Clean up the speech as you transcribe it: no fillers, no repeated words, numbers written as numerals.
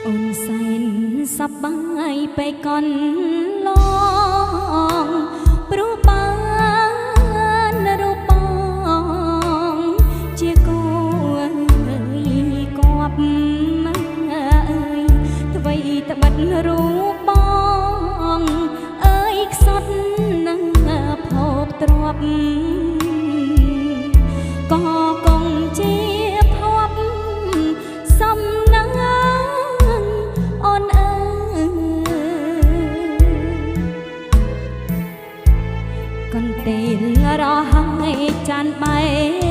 អូនសែនសប្បាយไปก่อนลองព្រោះបានរូបបងជាគូគប់ថ្វីត្បិតរូបបងអើយខ្សត់នឹងភោគទ្រព្យក៏គង់ជាភពសំណាងអូនអើយកន្ទេលរហើយចានបែ